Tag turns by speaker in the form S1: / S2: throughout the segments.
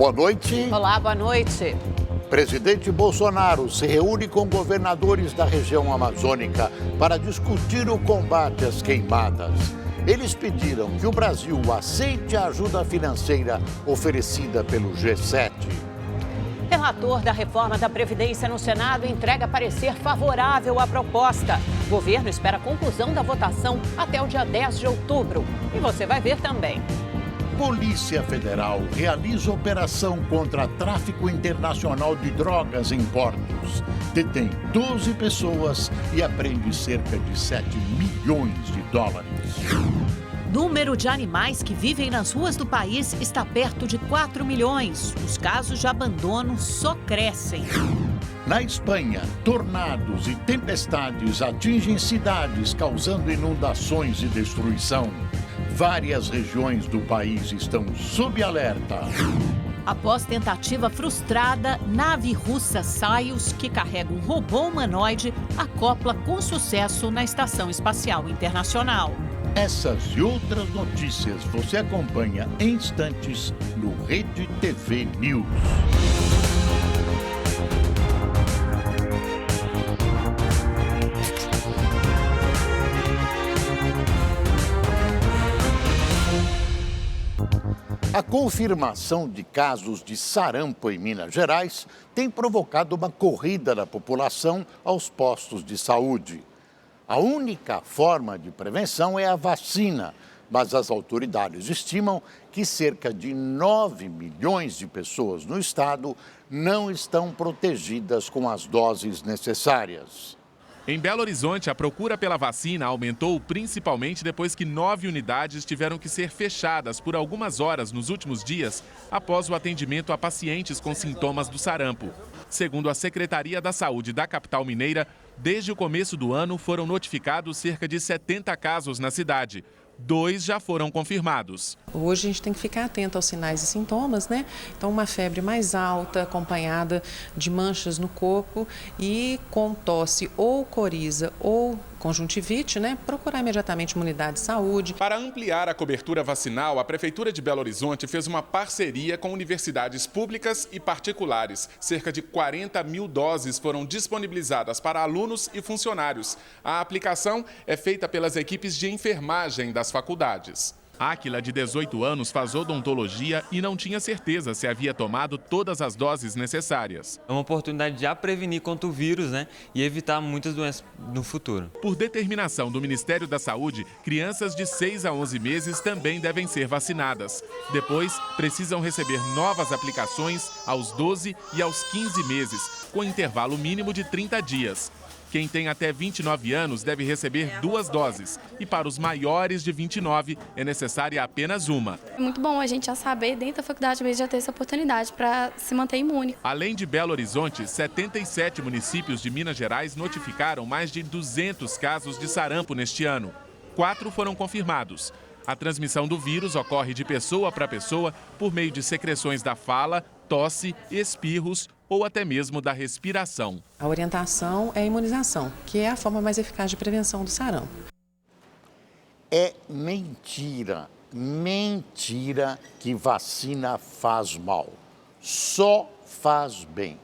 S1: Boa noite.
S2: Olá, boa noite.
S1: Presidente Bolsonaro se reúne com governadores da região amazônica para discutir o combate às queimadas. Eles pediram que o Brasil aceite a ajuda financeira oferecida pelo G7.
S2: Relator da reforma da Previdência no Senado entrega parecer favorável à proposta. O governo espera a conclusão da votação até o dia 10 de outubro. E você vai ver também.
S1: Polícia Federal realiza operação contra tráfico internacional de drogas em portos. Detém 12 pessoas e apreende cerca de 7 milhões de dólares.
S3: Número de animais que vivem nas ruas do país está perto de 4 milhões. Os casos de abandono só crescem.
S1: Na Espanha, tornados e tempestades atingem cidades, causando inundações e destruição. Várias regiões do país estão sob alerta.
S3: Após tentativa frustrada, nave russa Soyuz, que carrega um robô humanoide, acopla com sucesso na Estação Espacial Internacional.
S1: Essas e outras notícias você acompanha em instantes no Rede TV News. A confirmação de casos de sarampo em Minas Gerais tem provocado uma corrida da população aos postos de saúde. A única forma de prevenção é a vacina, mas as autoridades estimam que cerca de 9 milhões de pessoas no estado não estão protegidas com as doses necessárias.
S4: Em Belo Horizonte, a procura pela vacina aumentou principalmente depois que 9 unidades tiveram que ser fechadas por algumas horas nos últimos dias após o atendimento a pacientes com sintomas do sarampo. Segundo a Secretaria da Saúde da capital mineira, desde o começo do ano foram notificados cerca de 70 casos na cidade. 2 já foram confirmados.
S5: Hoje a gente tem que ficar atento aos sinais e sintomas, né? Então, uma febre mais alta, acompanhada de manchas no corpo e com tosse ou coriza ou conjuntivite, né? Procurar imediatamente uma unidade de saúde.
S4: Para ampliar a cobertura vacinal, a Prefeitura de Belo Horizonte fez uma parceria com universidades públicas e particulares. Cerca de 40 mil doses foram disponibilizadas para alunos e funcionários. A aplicação é feita pelas equipes de enfermagem das faculdades. Áquila, de 18 anos, faz odontologia e não tinha certeza se havia tomado todas as doses necessárias.
S6: É uma oportunidade de já prevenir contra o vírus, né, e evitar muitas doenças no futuro.
S4: Por determinação do Ministério da Saúde, crianças de 6 a 11 meses também devem ser vacinadas. Depois, precisam receber novas aplicações aos 12 e aos 15 meses, com intervalo mínimo de 30 dias. Quem tem até 29 anos deve receber 2 doses e para os maiores de 29 é necessária apenas uma.
S7: É muito bom a gente já saber, dentro da faculdade mesmo, já ter essa oportunidade para se manter imune.
S4: Além de Belo Horizonte, 77 municípios de Minas Gerais notificaram mais de 200 casos de sarampo neste ano. 4 foram confirmados. A transmissão do vírus ocorre de pessoa para pessoa por meio de secreções da fala, tosse, espirros ou até mesmo da respiração.
S5: A orientação é a imunização, que é a forma mais eficaz de prevenção do sarampo.
S1: É mentira que vacina faz mal. Só faz bem.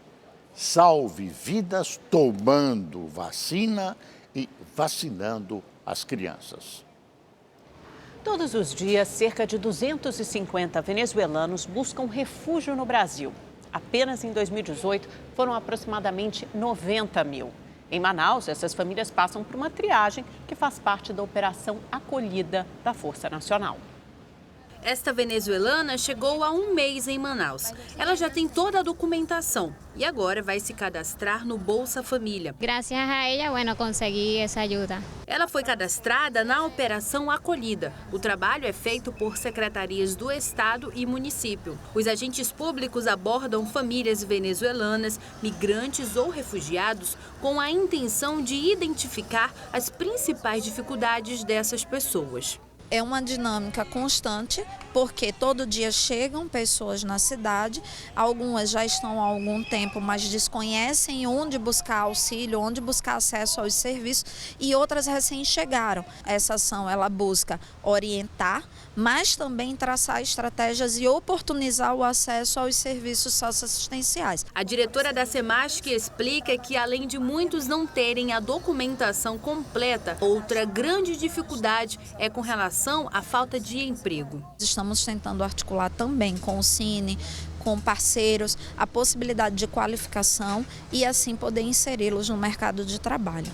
S1: Salve vidas tomando vacina e vacinando as crianças.
S2: Todos os dias, cerca de 250 venezuelanos buscam refúgio no Brasil. Apenas em 2018, foram aproximadamente 90 mil. Em Manaus, essas famílias passam por uma triagem que faz parte da Operação Acolhida da Força Nacional.
S8: Esta venezuelana chegou há um mês em Manaus. Ela já tem toda a documentação e agora vai se cadastrar no Bolsa Família.
S9: Graças a ela, consegui essa ajuda.
S8: Ela foi cadastrada na Operação Acolhida. O trabalho é feito por secretarias do Estado e município. Os agentes públicos abordam famílias venezuelanas, migrantes ou refugiados com a intenção de identificar as principais dificuldades dessas pessoas.
S10: É uma dinâmica constante, porque todo dia chegam pessoas na cidade, algumas já estão há algum tempo, mas desconhecem onde buscar auxílio, onde buscar acesso aos serviços, e outras recém chegaram. Essa ação ela busca orientar, mas também traçar estratégias e oportunizar o acesso aos serviços socioassistenciais.
S8: A diretora da SEMASC explica que, além de muitos não terem a documentação completa, outra grande dificuldade é com relação à falta de emprego.
S10: Estamos tentando articular também com o Cine, com parceiros, a possibilidade de qualificação e assim poder inseri-los no mercado de trabalho.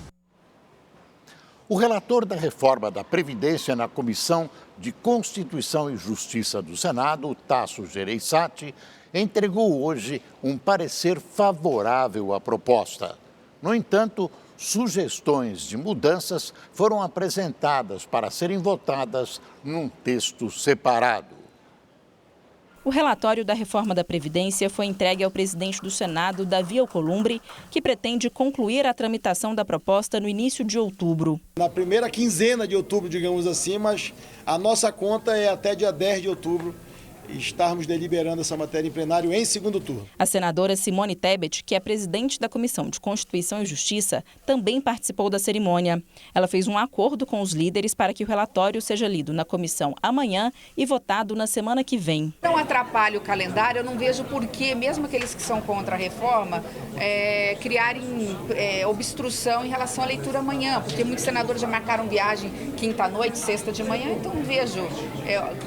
S1: O relator da reforma da Previdência na Comissão de Constituição e Justiça do Senado, Tasso Gereissati, entregou hoje um parecer favorável à proposta. No entanto, sugestões de mudanças foram apresentadas para serem votadas num texto separado.
S11: O relatório da reforma da Previdência foi entregue ao presidente do Senado, Davi Alcolumbre, que pretende concluir a tramitação da proposta no início de outubro.
S12: Na primeira quinzena de outubro, digamos assim, mas a nossa conta é até dia 10 de outubro. Estarmos deliberando essa matéria em plenário em segundo turno.
S11: A senadora Simone Tebet, que é presidente da Comissão de Constituição e Justiça, também participou da cerimônia. Ela fez um acordo com os líderes para que o relatório seja lido na comissão amanhã e votado na semana que vem.
S13: Não atrapalha o calendário, eu não vejo por que, mesmo aqueles que são contra a reforma, criarem obstrução em relação à leitura amanhã, porque muitos senadores já marcaram viagem quinta-noite, sexta de manhã, então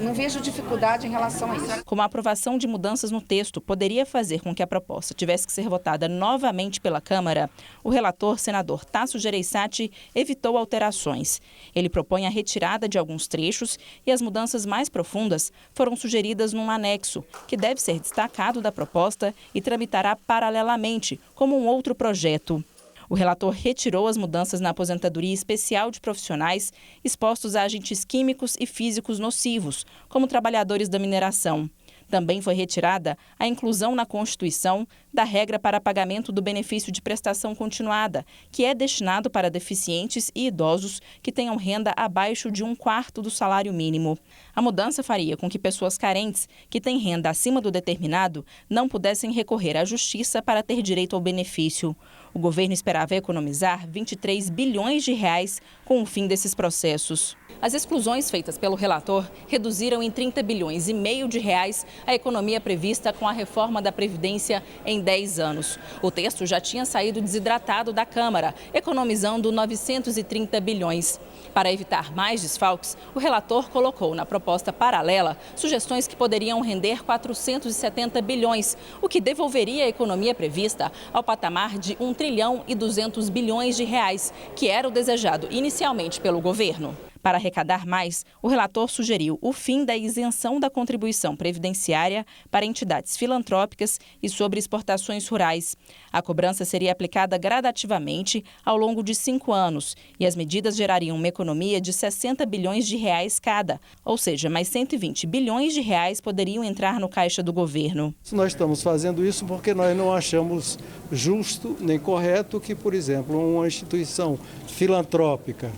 S13: não vejo dificuldade em relação a isso.
S11: Como a aprovação de mudanças no texto poderia fazer com que a proposta tivesse que ser votada novamente pela Câmara, o relator, senador Tasso Gereissati, evitou alterações. Ele propõe a retirada de alguns trechos e as mudanças mais profundas foram sugeridas num anexo, que deve ser destacado da proposta e tramitará paralelamente, como um outro projeto. O relator retirou as mudanças na aposentadoria especial de profissionais expostos a agentes químicos e físicos nocivos, como trabalhadores da mineração. Também foi retirada a inclusão na Constituição da regra para pagamento do benefício de prestação continuada, que é destinado para deficientes e idosos que tenham renda abaixo de 1/4 do salário mínimo. A mudança faria com que pessoas carentes, que têm renda acima do determinado, não pudessem recorrer à justiça para ter direito ao benefício. O governo esperava economizar 23 bilhões de reais com o fim desses processos. As exclusões feitas pelo relator reduziram em 30 bilhões e meio de reais a economia prevista com a reforma da Previdência em 10 anos. O texto já tinha saído desidratado da Câmara, economizando 930 bilhões. Para evitar mais desfalques, o relator colocou na proposta paralela sugestões que poderiam render 470 bilhões, o que devolveria a economia prevista ao patamar de 1 trilhão e 200 bilhões de reais, que era o desejado inicialmente pelo governo. Para arrecadar mais, o relator sugeriu o fim da isenção da contribuição previdenciária para entidades filantrópicas e sobre exportações rurais. A cobrança seria aplicada gradativamente ao longo de 5 anos e as medidas gerariam uma economia de 60 bilhões de reais cada, ou seja, mais 120 bilhões de reais poderiam entrar no caixa do governo.
S12: Nós estamos fazendo isso porque nós não achamos justo nem correto que, por exemplo, uma instituição filantrópica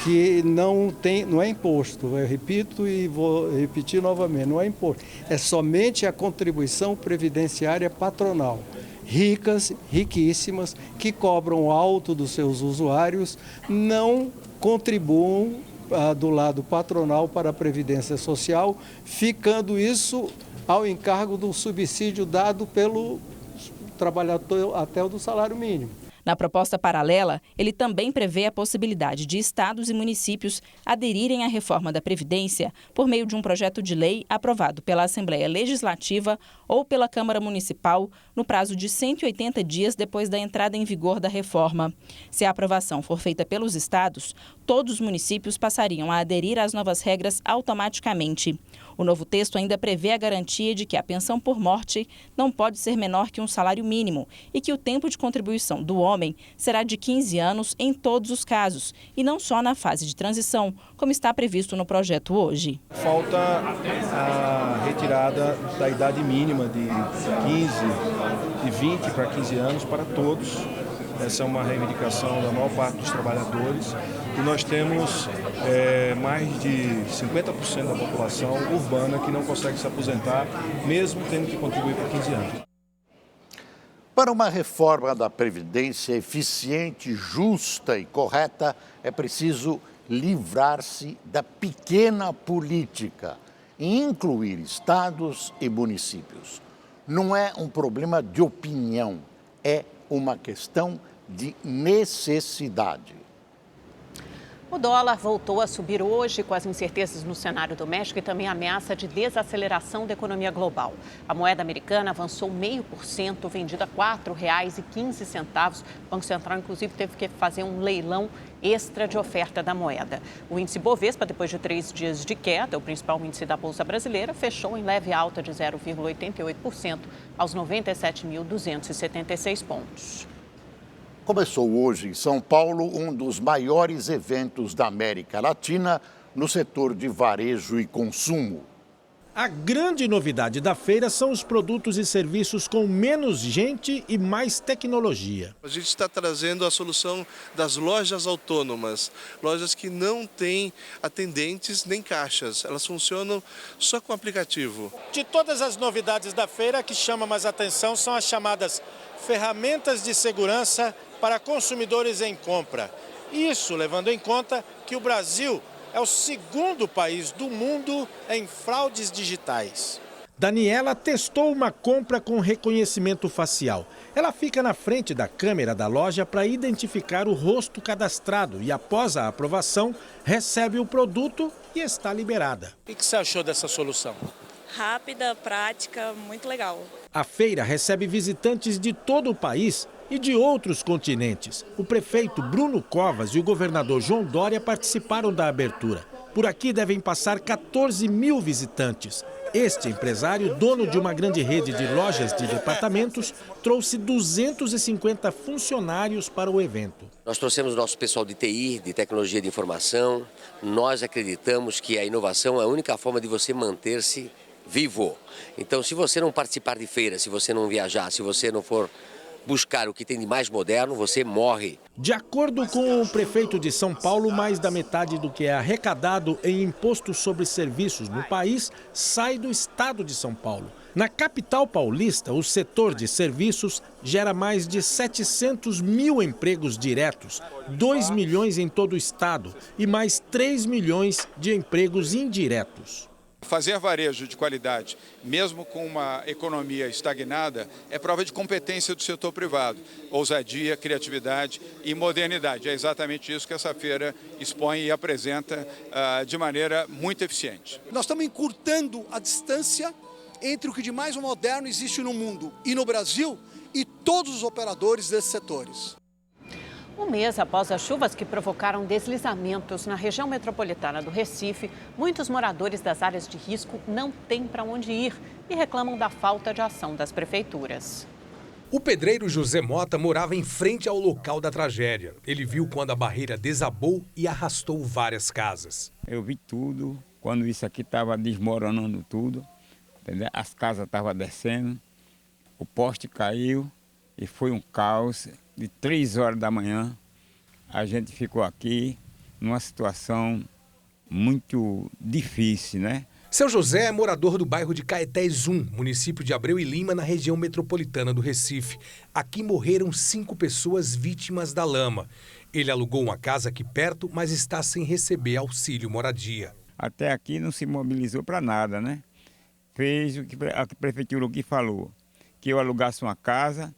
S12: que não é imposto, eu repito e vou repetir novamente, não é imposto, é somente a contribuição previdenciária patronal. Ricas, riquíssimas, que cobram alto dos seus usuários, não contribuam do lado patronal para a Previdência Social, ficando isso ao encargo do subsídio dado pelo trabalhador até o do salário mínimo.
S11: Na proposta paralela, ele também prevê a possibilidade de estados e municípios aderirem à reforma da Previdência por meio de um projeto de lei aprovado pela Assembleia Legislativa ou pela Câmara Municipal no prazo de 180 dias depois da entrada em vigor da reforma. Se a aprovação for feita pelos estados, todos os municípios passariam a aderir às novas regras automaticamente. O novo texto ainda prevê a garantia de que a pensão por morte não pode ser menor que um salário mínimo e que o tempo de contribuição do homem será de 15 anos em todos os casos e não só na fase de transição, como está previsto no projeto hoje.
S14: Falta a retirada da idade mínima de 20 para 15 anos para todos. Essa é uma reivindicação da maior parte dos trabalhadores, e nós temos mais de 50% da população urbana que não consegue se aposentar, mesmo tendo que contribuir por 15 anos.
S1: Para uma reforma da Previdência eficiente, justa e correta, é preciso livrar-se da pequena política e incluir estados e municípios. Não é um problema de opinião, é uma questão de necessidade.
S2: O dólar voltou a subir hoje com as incertezas no cenário doméstico e também a ameaça de desaceleração da economia global. A moeda americana avançou 0,5%, vendida a R$ 4,15. O Banco Central, inclusive, teve que fazer um leilão extra de oferta da moeda. O índice Bovespa, depois de 3 dias de queda, o principal índice da Bolsa Brasileira, fechou em leve alta de 0,88% aos 97.276 pontos.
S1: Começou hoje em São Paulo um dos maiores eventos da América Latina no setor de varejo e consumo.
S15: A grande novidade da feira são os produtos e serviços com menos gente e mais tecnologia.
S16: A gente está trazendo a solução das lojas autônomas, lojas que não têm atendentes nem caixas, elas funcionam só com aplicativo.
S15: De todas as novidades da feira, a que chama mais atenção são as chamadas ferramentas de segurança para consumidores em compra. Isso levando em conta que o Brasil é o segundo país do mundo em fraudes digitais. Daniela testou uma compra com reconhecimento facial. Ela fica na frente da câmera da loja para identificar o rosto cadastrado e, após a aprovação, recebe o produto e está liberada. O que você achou dessa solução?
S17: Rápida, prática, muito legal.
S15: A feira recebe visitantes de todo o país e de outros continentes. O prefeito Bruno Covas e o governador João Dória participaram da abertura. Por aqui devem passar 14 mil visitantes. Este empresário, dono de uma grande rede de lojas de departamentos, trouxe 250 funcionários para o evento.
S18: Nós trouxemos nosso pessoal de TI, de tecnologia de informação. Nós acreditamos que a inovação é a única forma de você manter-se vivo. Então, se você não participar de feira, se você não viajar, se você não for buscar o que tem de mais moderno, você morre.
S15: De acordo com o prefeito de São Paulo, mais da metade do que é arrecadado em imposto sobre serviços no país sai do estado de São Paulo. Na capital paulista, o setor de serviços gera mais de 700 mil empregos diretos, 2 milhões em todo o estado e mais 3 milhões de empregos indiretos.
S19: Fazer varejo de qualidade, mesmo com uma economia estagnada, é prova de competência do setor privado. Ousadia, criatividade e modernidade. É exatamente isso que essa feira expõe e apresenta de maneira muito eficiente.
S20: Nós estamos encurtando a distância entre o que de mais moderno existe no mundo e no Brasil e todos os operadores desses setores.
S2: Um mês após as chuvas que provocaram deslizamentos na região metropolitana do Recife, muitos moradores das áreas de risco não têm para onde ir e reclamam da falta de ação das prefeituras.
S21: O pedreiro José Mota morava em frente ao local da tragédia. Ele viu quando a barreira desabou e arrastou várias casas.
S22: Eu vi tudo, quando isso aqui estava desmoronando tudo, entendeu? As casas estavam descendo, o poste caiu e foi um caos. De 3 horas da manhã, a gente ficou aqui numa situação muito difícil, né?
S21: Seu José é morador do bairro de Caetés 1, município de Abreu e Lima, na região metropolitana do Recife. Aqui morreram 5 pessoas vítimas da lama. Ele alugou uma casa aqui perto, mas está sem receber auxílio moradia.
S22: Até aqui não se mobilizou para nada, né? Fez o que a prefeitura aqui falou, que eu alugasse uma casa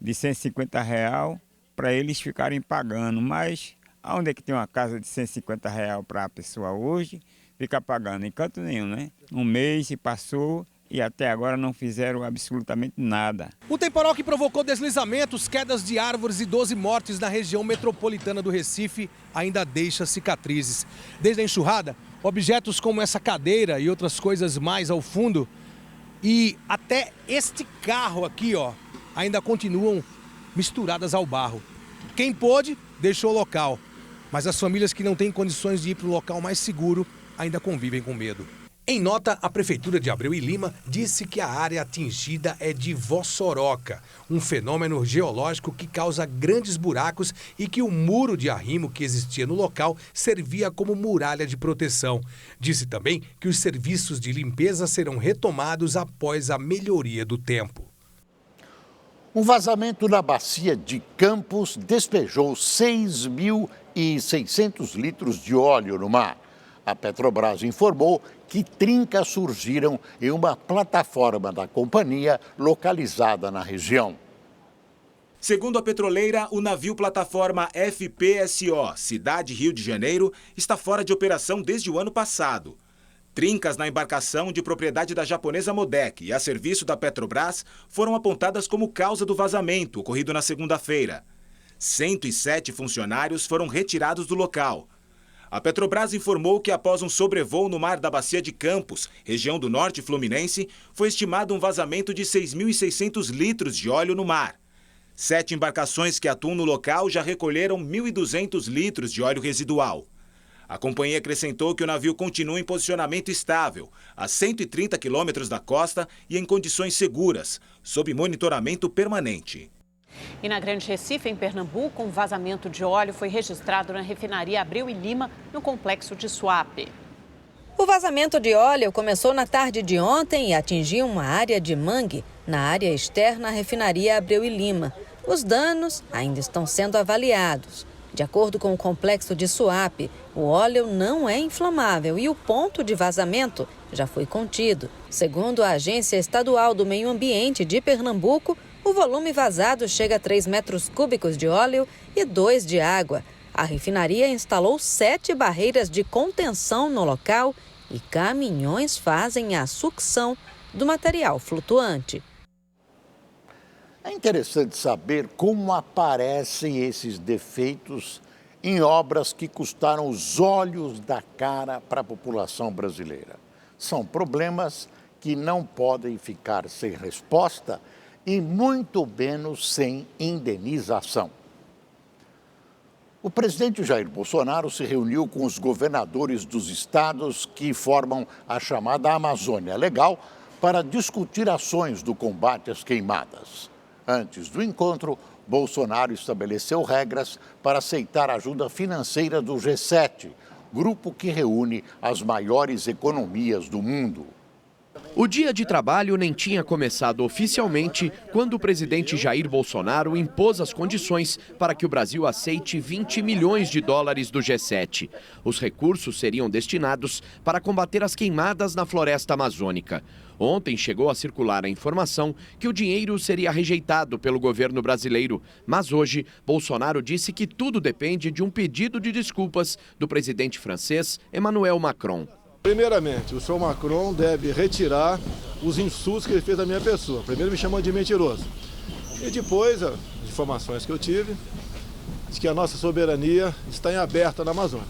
S22: de R$150 para eles ficarem pagando. Mas aonde é que tem uma casa de R$150 para a pessoa hoje ficar pagando? Em canto nenhum, né? Um mês se passou e até agora não fizeram absolutamente nada.
S21: O temporal que provocou deslizamentos, quedas de árvores e 12 mortes na região metropolitana do Recife ainda deixa cicatrizes. Desde a enxurrada, objetos como essa cadeira e outras coisas mais ao fundo e até este carro aqui, ó, ainda continuam misturadas ao barro. Quem pôde, deixou o local. Mas as famílias que não têm condições de ir para o local mais seguro ainda convivem com medo. Em nota, a Prefeitura de Abreu e Lima disse que a área atingida é de Vossoroca, um fenômeno geológico que causa grandes buracos e que o muro de arrimo que existia no local servia como muralha de proteção. Disse também que os serviços de limpeza serão retomados após a melhoria do tempo.
S1: Um vazamento na bacia de Campos despejou 6.600 litros de óleo no mar. A Petrobras informou que trincas surgiram em uma plataforma da companhia localizada na região.
S3: Segundo a petroleira, o navio plataforma FPSO, Cidade Rio de Janeiro, está fora de operação desde o ano passado. Trincas na embarcação de propriedade da japonesa Modec e a serviço da Petrobras foram apontadas como causa do vazamento ocorrido na segunda-feira. 107 funcionários foram retirados do local. A Petrobras informou que após um sobrevoo no mar da Bacia de Campos, região do norte fluminense, foi estimado um vazamento de 6.600 litros de óleo no mar. 7 embarcações que atuam no local já recolheram 1.200 litros de óleo residual. A companhia acrescentou que o navio continua em posicionamento estável, a 130 quilômetros da costa e em condições seguras, sob monitoramento permanente.
S2: E na Grande Recife, em Pernambuco, um vazamento de óleo foi registrado na refinaria Abreu e Lima, no complexo de Suape.
S6: O vazamento de óleo começou na tarde de ontem e atingiu uma área de mangue na área externa à refinaria Abreu e Lima. Os danos ainda estão sendo avaliados. De acordo com o complexo de Suape, o óleo não é inflamável e o ponto de vazamento já foi contido. Segundo a Agência Estadual do Meio Ambiente de Pernambuco, o volume vazado chega a 3 metros cúbicos de óleo e 2 de água. A refinaria instalou 7 barreiras de contenção no local e caminhões fazem a sucção do material flutuante.
S1: É interessante saber como aparecem esses defeitos em obras que custaram os olhos da cara para a população brasileira. São problemas que não podem ficar sem resposta e muito menos sem indenização. O presidente Jair Bolsonaro se reuniu com os governadores dos estados que formam a chamada Amazônia Legal para discutir ações do combate às queimadas. Antes do encontro, Bolsonaro estabeleceu regras para aceitar a ajuda financeira do G7, grupo que reúne as maiores economias do mundo.
S23: O dia de trabalho nem tinha começado oficialmente quando o presidente Jair Bolsonaro impôs as condições para que o Brasil aceite 20 milhões de dólares do G7. Os recursos seriam destinados para combater as queimadas na floresta amazônica. Ontem chegou a circular a informação que o dinheiro seria rejeitado pelo governo brasileiro, mas hoje Bolsonaro disse que tudo depende de um pedido de desculpas do presidente francês Emmanuel Macron.
S14: Primeiramente, o senhor Macron deve retirar os insultos que ele fez da minha pessoa. Primeiro me chamou de mentiroso. E depois, as informações que eu tive, de que a nossa soberania está em aberta na Amazônia.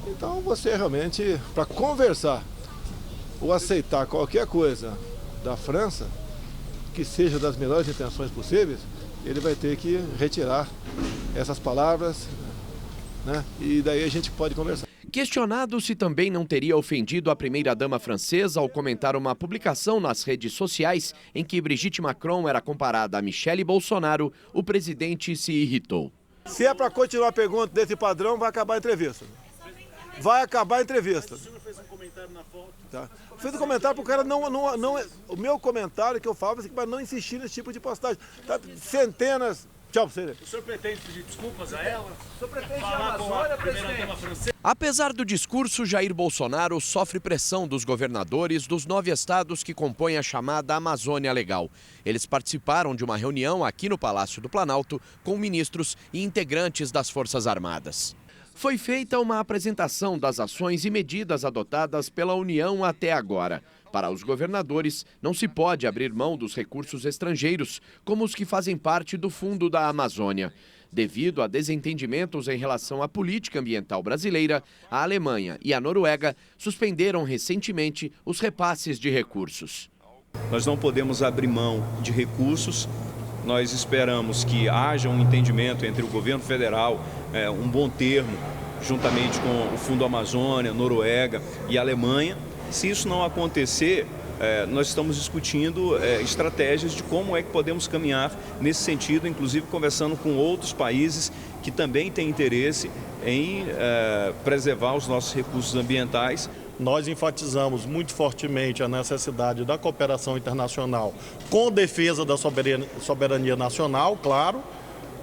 S14: Então você realmente, para conversar ou aceitar qualquer coisa da França, que seja das melhores intenções possíveis, ele vai ter que retirar essas palavras, né? E daí a gente pode conversar.
S23: Questionado se também não teria ofendido a primeira-dama francesa ao comentar uma publicação nas redes sociais em que Brigitte Macron era comparada a Michele Bolsonaro, o presidente se irritou.
S14: Se é para continuar a pergunta desse padrão, vai acabar a entrevista. Vai acabar a entrevista. O senhor fez um comentário na foto? Tá. Fez um comentário para o cara não... O meu comentário que eu falo é para não insistir nesse tipo de postagem. Tá, centenas... Tchau, você.
S24: O senhor pretende pedir desculpas a ela?
S14: O senhor pretende falar com a primeira-dama francesa?
S23: Apesar do discurso, Jair Bolsonaro sofre pressão dos governadores dos 9 estados que compõem a chamada Amazônia Legal. Eles participaram de uma reunião aqui no Palácio do Planalto com ministros e integrantes das Forças Armadas. Foi feita uma apresentação das ações e medidas adotadas pela União até agora. Para os governadores, não se pode abrir mão dos recursos estrangeiros, como os que fazem parte do Fundo da Amazônia. Devido a desentendimentos em relação à política ambiental brasileira, a Alemanha e a Noruega suspenderam recentemente os repasses de recursos.
S25: Nós não podemos abrir mão de recursos. Nós esperamos que haja um entendimento entre o governo federal, um bom termo, juntamente com o Fundo Amazônia, Noruega e Alemanha, Se isso não acontecer, nós estamos discutindo estratégias de como é que podemos caminhar nesse sentido, inclusive conversando com outros países que também têm interesse em preservar os nossos recursos ambientais.
S4: Nós enfatizamos muito fortemente a necessidade da cooperação internacional com defesa da soberania nacional, claro,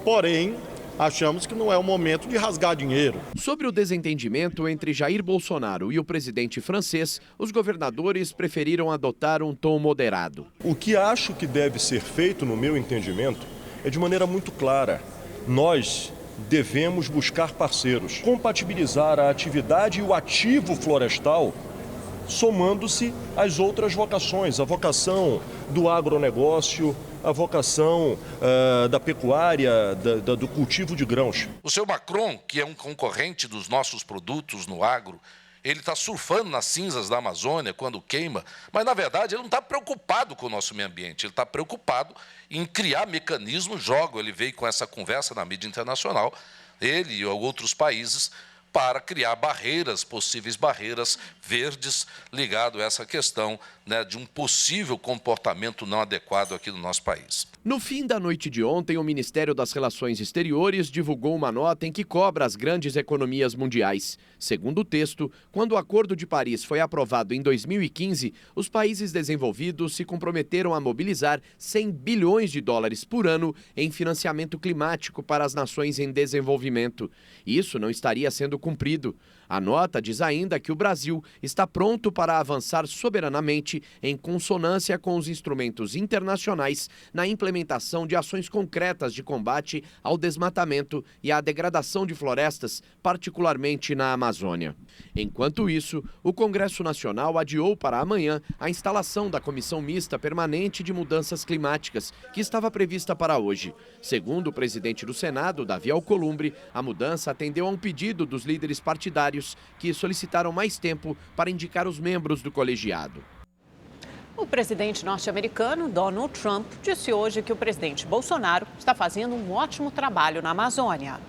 S4: porém, achamos que não é o momento de rasgar dinheiro.
S23: Sobre o desentendimento entre Jair Bolsonaro e o presidente francês, os governadores preferiram adotar um tom moderado.
S5: O que acho que deve ser feito, no meu entendimento, é de maneira muito clara. Nós devemos buscar parceiros, compatibilizar a atividade e o ativo florestal, somando-se às outras vocações, a vocação do agronegócio, a vocação da pecuária, do cultivo de grãos.
S7: O seu Macron, que é um concorrente dos nossos produtos no agro, ele está surfando nas cinzas da Amazônia quando queima, mas, na verdade, ele não está preocupado com o nosso meio ambiente, ele está preocupado em criar mecanismos, ele veio com essa conversa na mídia internacional, ele e outros países, para criar barreiras, possíveis barreiras verdes, ligado a essa questão, de um possível comportamento não adequado aqui no nosso país.
S23: No fim da noite de ontem, o Ministério das Relações Exteriores divulgou uma nota em que cobra as grandes economias mundiais. Segundo o texto, quando o Acordo de Paris foi aprovado em 2015, os países desenvolvidos se comprometeram a mobilizar 100 bilhões de dólares por ano em financiamento climático para as nações em desenvolvimento. Isso não estaria sendo cumprido. A nota diz ainda que o Brasil está pronto para avançar soberanamente em consonância com os instrumentos internacionais na implementação de ações concretas de combate ao desmatamento e à degradação de florestas, particularmente na Amazônia. Enquanto isso, o Congresso Nacional adiou para amanhã a instalação da Comissão Mista Permanente de Mudanças Climáticas, que estava prevista para hoje. Segundo o presidente do Senado, Davi Alcolumbre, a mudança atendeu a um pedido dos líderes partidários que solicitaram mais tempo para indicar os membros do colegiado.
S2: O presidente norte-americano Donald Trump disse hoje que o presidente Bolsonaro está fazendo um ótimo trabalho na Amazônia.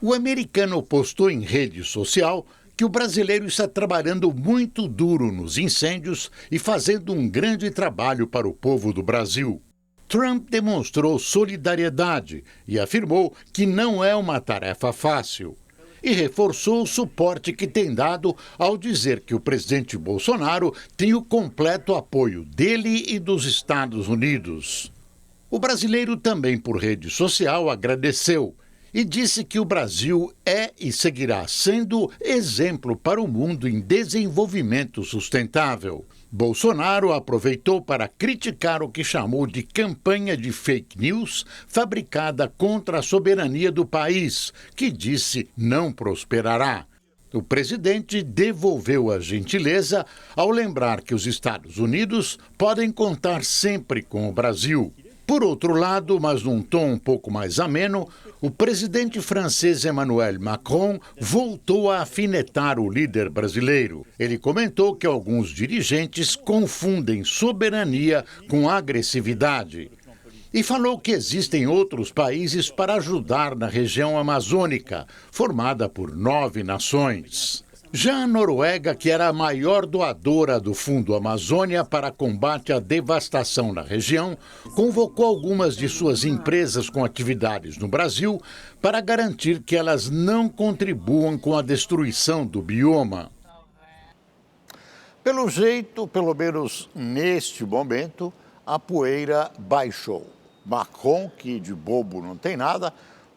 S1: O americano postou em rede social que o brasileiro está trabalhando muito duro nos incêndios e fazendo um grande trabalho para o povo do Brasil. Trump demonstrou solidariedade e afirmou que não é uma tarefa fácil. E reforçou o suporte que tem dado ao dizer que o presidente Bolsonaro tem o completo apoio dele e dos Estados Unidos. O brasileiro também, por rede social, agradeceu e disse que o Brasil é e seguirá sendo exemplo para o mundo em desenvolvimento sustentável. Bolsonaro aproveitou para criticar o que chamou de campanha de fake news fabricada contra a soberania do país, que disse não prosperará. O presidente devolveu a gentileza ao lembrar que os Estados Unidos podem contar sempre com o Brasil. Por outro lado, mas num tom um pouco mais ameno, o presidente francês Emmanuel Macron voltou a afinetar o líder brasileiro. Ele comentou que alguns dirigentes confundem soberania com agressividade. E falou que existem outros países para ajudar na região amazônica, formada por 9 nações. Já a Noruega, que era a maior doadora do Fundo Amazônia para combate à devastação na região, convocou algumas de suas empresas com atividades no Brasil para garantir que elas não contribuam com a destruição do bioma. Pelo jeito, pelo menos neste momento, a poeira baixou. Macron, que de bobo não tem nada,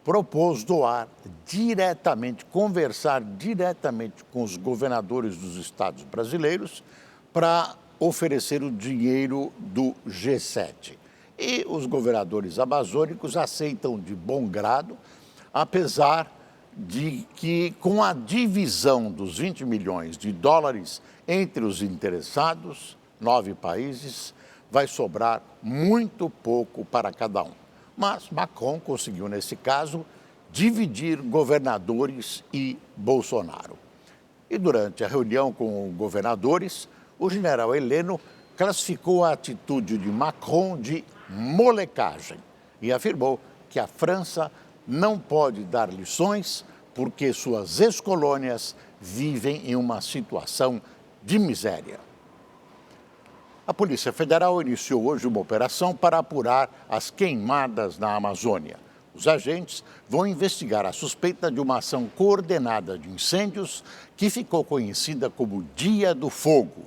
S1: propôs doar diretamente, conversar diretamente com os governadores dos estados brasileiros para oferecer o dinheiro do G7. E os governadores amazônicos aceitam de bom grado, apesar de que, com a divisão dos 20 milhões de dólares entre os interessados, 9 países, vai sobrar muito pouco para cada um. Mas Macron conseguiu, nesse caso, dividir governadores e Bolsonaro. E durante a reunião com governadores, o general Heleno classificou a atitude de Macron de molecagem e afirmou que a França não pode dar lições porque suas ex-colônias vivem em uma situação de miséria. A Polícia Federal iniciou hoje uma operação para apurar as queimadas na Amazônia. Os agentes vão investigar a suspeita de uma ação coordenada de incêndios que ficou conhecida como Dia do Fogo.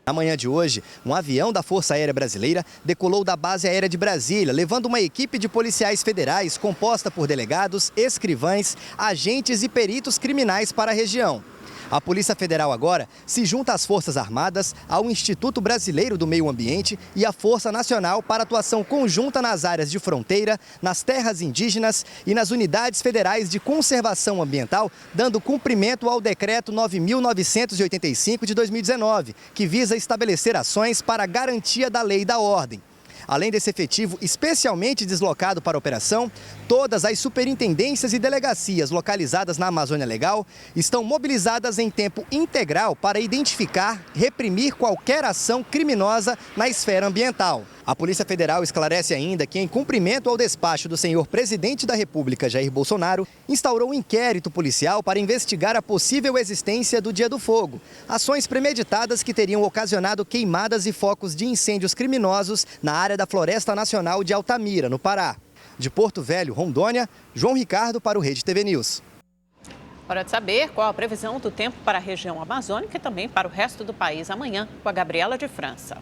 S8: Na manhã de hoje, um avião da Força Aérea Brasileira decolou da Base Aérea de Brasília, levando uma equipe de policiais federais composta por delegados, escrivães, agentes e peritos criminais para a região. A Polícia Federal agora se junta às Forças Armadas, ao Instituto Brasileiro do Meio Ambiente e à Força Nacional para atuação conjunta nas áreas de fronteira, nas terras indígenas e nas unidades federais de conservação ambiental, dando cumprimento ao Decreto 9.985 de 2019, que visa estabelecer ações para a garantia da lei e da ordem. Além desse efetivo especialmente deslocado para a operação, todas as superintendências e delegacias localizadas na Amazônia Legal estão mobilizadas em tempo integral para identificar, reprimir qualquer ação criminosa na esfera ambiental. A Polícia Federal esclarece ainda que, em cumprimento ao despacho do senhor presidente da República, Jair Bolsonaro, instaurou um inquérito policial para investigar a possível existência do Dia do Fogo. Ações premeditadas que teriam ocasionado queimadas e focos de incêndios criminosos na área da Floresta Nacional de Altamira, no Pará. De Porto Velho, Rondônia, João Ricardo para o Rede TV News.
S2: Hora de saber qual a previsão do tempo para a região amazônica e também para o resto do país amanhã, com a Gabriela de França.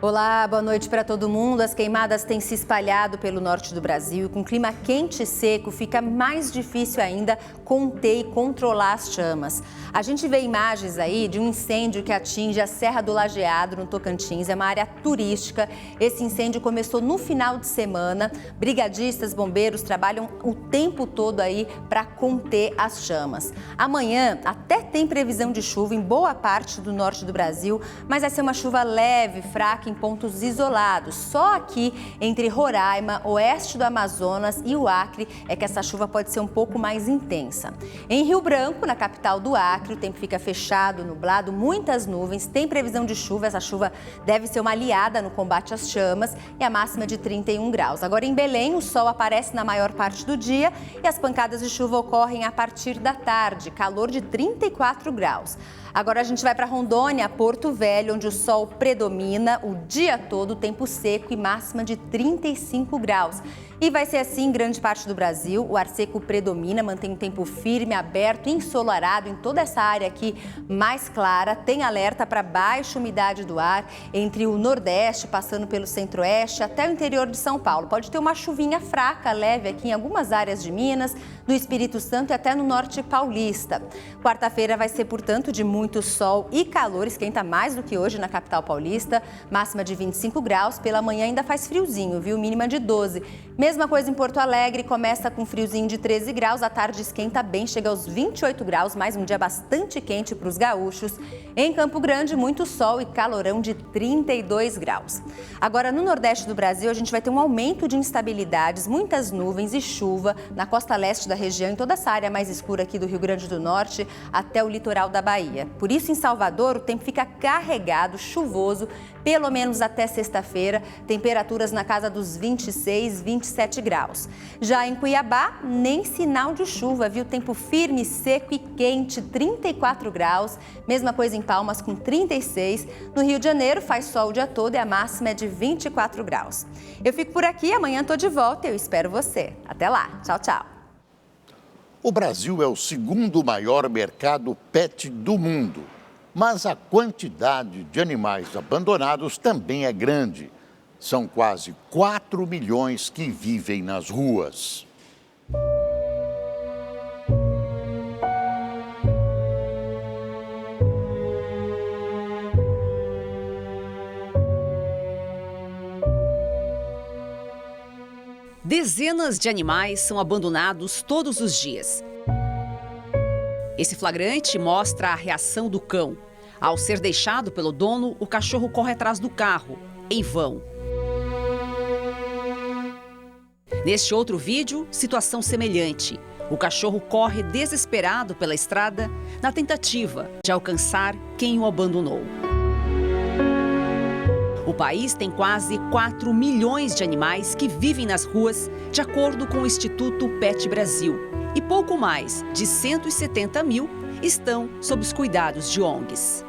S9: Olá, boa noite para todo mundo. As queimadas têm se espalhado pelo norte do Brasil e com clima quente e seco fica mais difícil ainda conter e controlar as chamas. A gente vê imagens aí de um incêndio que atinge a Serra do Lajeado, no Tocantins, é uma área turística. Esse incêndio começou no final de semana. Brigadistas, bombeiros trabalham o tempo todo aí para conter as chamas. Amanhã até tem previsão de chuva em boa parte do norte do Brasil, mas vai ser uma chuva leve, fraca, em pontos isolados. Só aqui entre Roraima, oeste do Amazonas e o Acre é que essa chuva pode ser um pouco mais intensa. Em Rio Branco, na capital do Acre, o tempo fica fechado, nublado, muitas nuvens, tem previsão de chuva. Essa chuva deve ser uma aliada no combate às chamas e a máxima de 31 graus. Agora em Belém, o sol aparece na maior parte do dia e as pancadas de chuva ocorrem a partir da tarde, calor de 34 graus. Agora a gente vai para Rondônia, Porto Velho, onde o sol predomina o dia todo, tempo seco e máxima de 35 graus. E vai ser assim em grande parte do Brasil. O ar seco predomina, mantém um tempo firme, aberto, ensolarado em toda essa área aqui mais clara. Tem alerta para baixa umidade do ar entre o Nordeste, passando pelo Centro-Oeste até o interior de São Paulo. Pode ter uma chuvinha fraca, leve aqui em algumas áreas de Minas, do Espírito Santo e até no Norte Paulista. Quarta-feira vai ser, portanto, de muito sol e calor. Esquenta mais do que hoje na capital paulista. Máxima de 25 graus. Pela manhã ainda faz friozinho, viu? Mínima de 12. Mesma coisa em Porto Alegre, começa com friozinho de 13 graus, à tarde esquenta bem, chega aos 28 graus, mais um dia bastante quente para os gaúchos. Em Campo Grande, muito sol e calorão de 32 graus. Agora, no Nordeste do Brasil, a gente vai ter um aumento de instabilidades, muitas nuvens e chuva na costa leste da região, em toda essa área mais escura aqui do Rio Grande do Norte até o litoral da Bahia. Por isso, em Salvador, o tempo fica carregado, chuvoso, pelo menos até sexta-feira, temperaturas na casa dos 26, 27 graus. Já em Cuiabá, nem sinal de chuva, viu? Tempo firme, seco e quente, 34 graus. Mesma coisa em Palmas, com 36. No Rio de Janeiro, faz sol o dia todo e a máxima é de 24 graus. Eu fico por aqui, amanhã estou de volta e eu espero você. Até lá. Tchau, tchau.
S1: O Brasil é o segundo maior mercado pet do mundo, mas a quantidade de animais abandonados também é grande. São quase 4 milhões que vivem nas ruas.
S10: Dezenas de animais são abandonados todos os dias. Esse flagrante mostra a reação do cão. Ao ser deixado pelo dono, o cachorro corre atrás do carro, em vão. Neste outro vídeo, situação semelhante. O cachorro corre desesperado pela estrada na tentativa de alcançar quem o abandonou. O país tem quase 4 milhões de animais que vivem nas ruas, de acordo com o Instituto Pet Brasil. e pouco mais de 170 mil estão sob os cuidados de ONGs.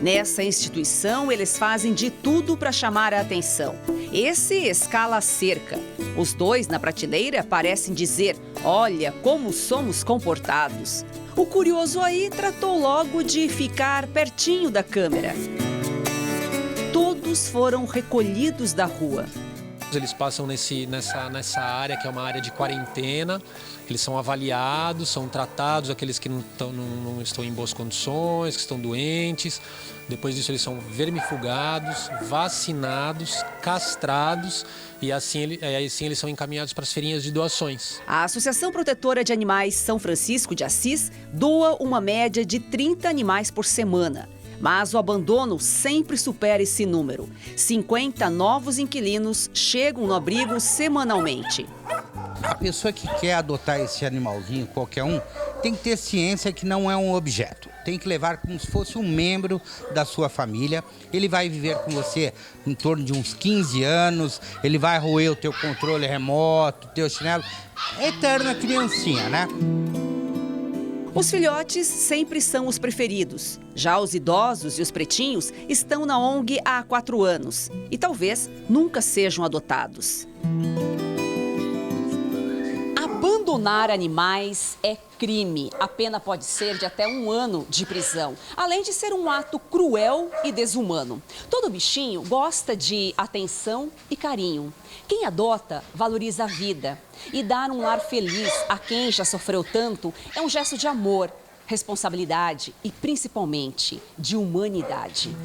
S10: Nessa instituição, eles fazem de tudo para chamar a atenção. Esse escala a cerca. Os dois na prateleira parecem dizer: olha como somos comportados. O curioso aí tratou logo de ficar pertinho da câmera. Todos foram recolhidos da rua.
S24: Eles passam nessa área, que é uma área de quarentena. Eles são avaliados, são tratados, aqueles que não estão em boas condições, que estão doentes. Depois disso, eles são vermifugados, vacinados, castrados e assim eles são encaminhados para as feirinhas de doações.
S10: A Associação Protetora de Animais São Francisco de Assis doa uma média de 30 animais por semana. Mas o abandono sempre supera esse número. 50 novos inquilinos chegam no abrigo semanalmente.
S11: A pessoa que quer adotar esse animalzinho, qualquer um, tem que ter ciência que não é um objeto. Tem que levar como se fosse um membro da sua família. Ele vai viver com você em torno de uns 15 anos. Ele vai roer o teu controle remoto, o teu chinelo. É eterna criancinha, né?
S10: Os filhotes sempre são os preferidos. Já os idosos e os pretinhos estão na ONG há 4 anos e talvez nunca sejam adotados. Abandonar animais é crime. A pena pode ser de até 1 ano de prisão, além de ser um ato cruel e desumano. Todo bichinho gosta de atenção e carinho. Quem adota valoriza a vida. E dar um lar feliz a quem já sofreu tanto é um gesto de amor, responsabilidade e, principalmente, de humanidade.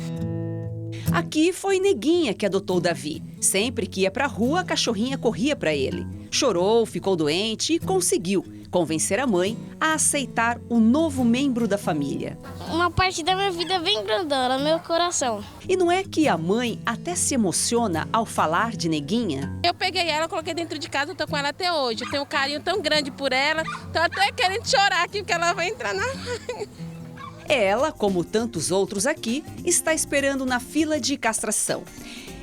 S10: Aqui foi Neguinha que adotou Davi. Sempre que ia pra rua, a cachorrinha corria para ele. Chorou, ficou doente e conseguiu convencer a mãe a aceitar o novo membro da família.
S12: Uma parte da minha vida bem grandona, meu coração.
S10: E não é que a mãe até se emociona ao falar de Neguinha?
S13: Eu peguei ela, coloquei dentro de casa, tô com ela até hoje. Eu tenho um carinho tão grande por ela, tô até querendo chorar aqui porque ela vai entrar na...
S10: Ela, como tantos outros aqui, está esperando na fila de castração.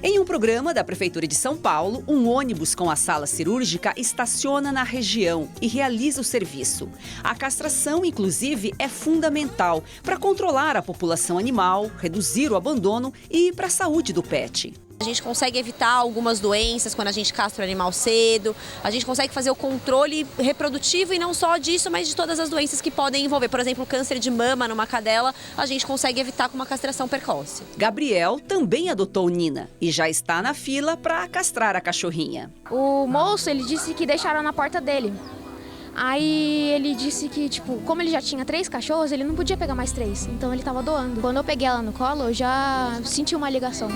S10: Em um programa da Prefeitura de São Paulo, um ônibus com a sala cirúrgica estaciona na região e realiza o serviço. A castração, inclusive, é fundamental para controlar a população animal, reduzir o abandono e para a saúde do pet.
S16: A gente consegue evitar algumas doenças quando a gente castra o animal cedo, a gente consegue fazer o controle reprodutivo e não só disso, mas de todas as doenças que podem envolver. Por exemplo, o câncer de mama numa cadela, a gente consegue evitar com uma castração precoce.
S10: Gabriel também adotou Nina e já está na fila para castrar a cachorrinha.
S17: O moço, ele disse que deixaram na porta dele. Aí ele disse que, como ele já tinha 3 cachorros, ele não podia pegar mais 3, então ele estava doando. Quando eu peguei ela no colo, eu já senti uma ligação.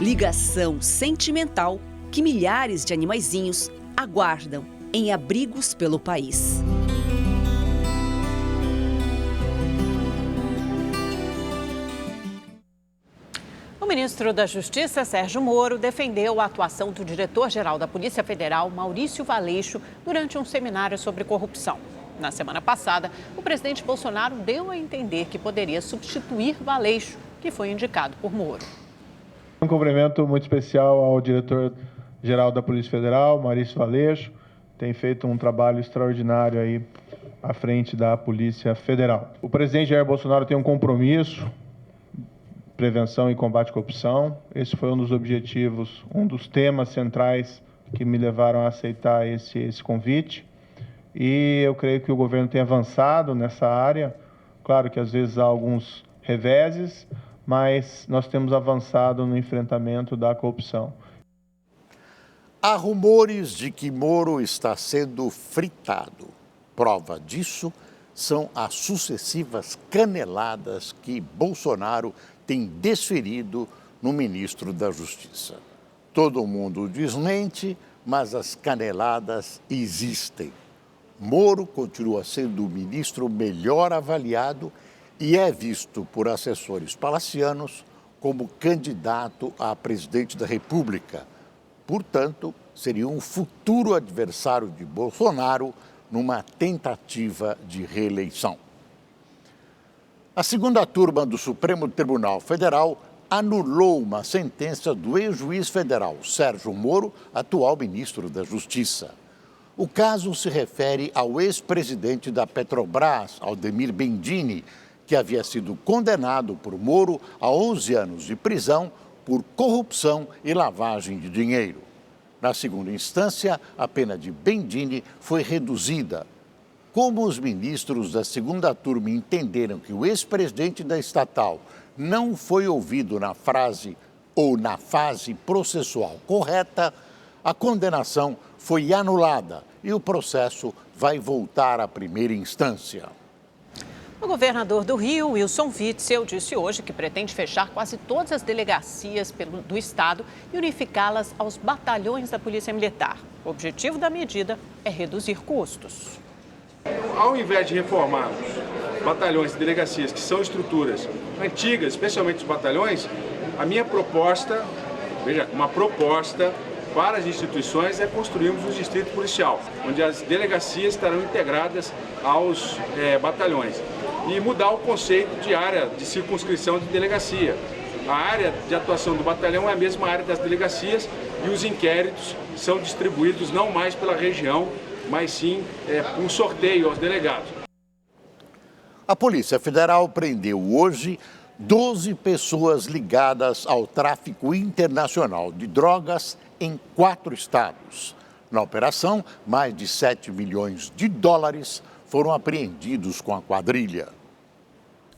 S10: Ligação sentimental que milhares de animaizinhos aguardam em abrigos pelo país.
S2: O ministro da Justiça, Sérgio Moro, defendeu a atuação do diretor-geral da Polícia Federal, Maurício Valeixo, durante um seminário sobre corrupção. Na semana passada, o presidente Bolsonaro deu a entender que poderia substituir Valeixo, que foi indicado por Moro.
S26: Um cumprimento muito especial ao diretor-geral da Polícia Federal, Maurício Valeixo, tem feito um trabalho extraordinário aí à frente da Polícia Federal. O presidente Jair Bolsonaro tem um compromisso, prevenção e combate à corrupção. Esse foi um dos objetivos, um dos temas centrais que me levaram a aceitar esse convite. E eu creio que o governo tem avançado nessa área. Claro que às vezes há alguns reveses, mas nós temos avançado no enfrentamento da corrupção.
S1: Há rumores de que Moro está sendo fritado. Prova disso são as sucessivas caneladas que Bolsonaro tem desferido no ministro da Justiça. Todo mundo desmente, mas as caneladas existem. Moro continua sendo o ministro melhor avaliado e é visto por assessores palacianos como candidato a presidente da República. Portanto, seria um futuro adversário de Bolsonaro numa tentativa de reeleição. A segunda turma do Supremo Tribunal Federal anulou uma sentença do ex-juiz federal Sérgio Moro, atual ministro da Justiça. O caso se refere ao ex-presidente da Petrobras, Aldemir Bendini, que havia sido condenado por Moro a 11 anos de prisão por corrupção e lavagem de dinheiro. Na segunda instância, a pena de Bendini foi reduzida. Como os ministros da segunda turma entenderam que o ex-presidente da estatal não foi ouvido na fase processual correta, a condenação foi anulada e o processo vai voltar à primeira instância.
S2: O governador do Rio, Wilson Witzel, disse hoje que pretende fechar quase todas as delegacias do estado e unificá-las aos batalhões da Polícia Militar. O objetivo da medida é reduzir custos.
S15: Ao invés de reformarmos batalhões e delegacias, que são estruturas antigas, especialmente os batalhões, a minha proposta, veja, uma proposta para as instituições é construirmos um distrito policial, onde as delegacias estarão integradas aos batalhões. E mudar o conceito de área de circunscrição de delegacia. A área de atuação do batalhão é a mesma área das delegacias e os inquéritos são distribuídos não mais pela região, mas sim por sorteio aos delegados.
S1: A Polícia Federal prendeu hoje 12 pessoas ligadas ao tráfico internacional de drogas em 4 estados. Na operação, mais de 7 milhões de dólares foram apreendidos com a quadrilha.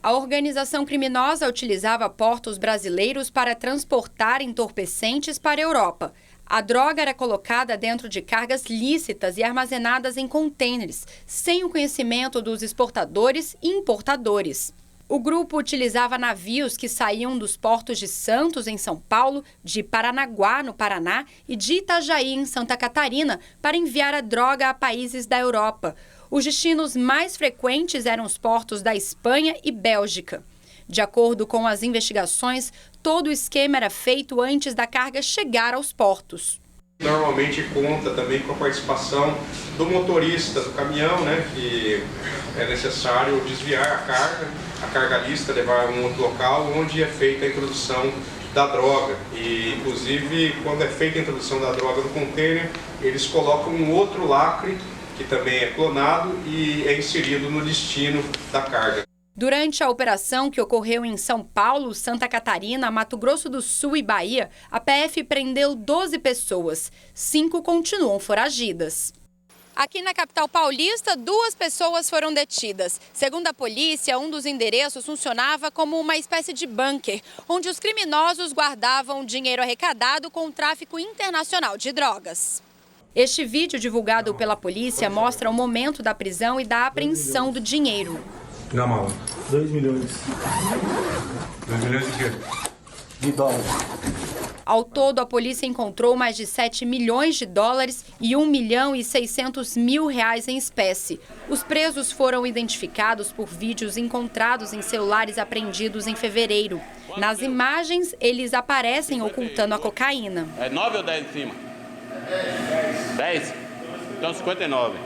S18: A organização criminosa utilizava portos brasileiros para transportar entorpecentes para a Europa. A droga era colocada dentro de cargas lícitas e armazenadas em contêineres, sem o conhecimento dos exportadores e importadores. O grupo utilizava navios que saíam dos portos de Santos, em São Paulo, de Paranaguá, no Paraná, e de Itajaí, em Santa Catarina, para enviar a droga a países da Europa. Os destinos mais frequentes eram os portos da Espanha e Bélgica. De acordo com as investigações, todo o esquema era feito antes da carga chegar aos portos.
S19: Normalmente conta também com a participação do motorista do caminhão, que é necessário desviar a carga lista, levar a um outro local onde é feita a introdução da droga. E, inclusive, quando é feita a introdução da droga no contêiner, eles colocam um outro lacre, que também é clonado e é inserido no destino da carga.
S18: Durante a operação que ocorreu em São Paulo, Santa Catarina, Mato Grosso do Sul e Bahia, a PF prendeu 12 pessoas. 5 continuam foragidas. Aqui na capital paulista, 2 pessoas foram detidas. Segundo a polícia, um dos endereços funcionava como uma espécie de bunker, onde os criminosos guardavam dinheiro arrecadado com o tráfico internacional de drogas. Este vídeo divulgado pela polícia mostra o momento da prisão e da apreensão do dinheiro.
S19: Na mala.
S20: 2 milhões.
S19: 2 milhões de quê?
S20: De dólares.
S18: Ao todo, a polícia encontrou mais de 7 milhões de dólares e R$ 1.600.000 em espécie. Os presos foram identificados por vídeos encontrados em celulares apreendidos em fevereiro. Nas imagens, eles aparecem ocultando a cocaína.
S21: É 9 ou 10 em cima? 10? Então 59.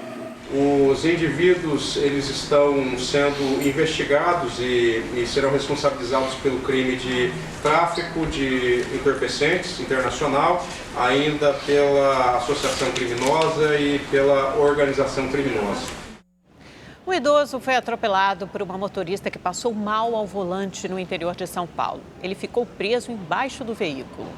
S19: Os indivíduos, eles estão sendo investigados e serão responsabilizados pelo crime de tráfico de entorpecentes internacional, ainda pela associação criminosa e pela organização criminosa.
S2: Um idoso foi atropelado por uma motorista que passou mal ao volante no interior de São Paulo. Ele ficou preso embaixo do veículo.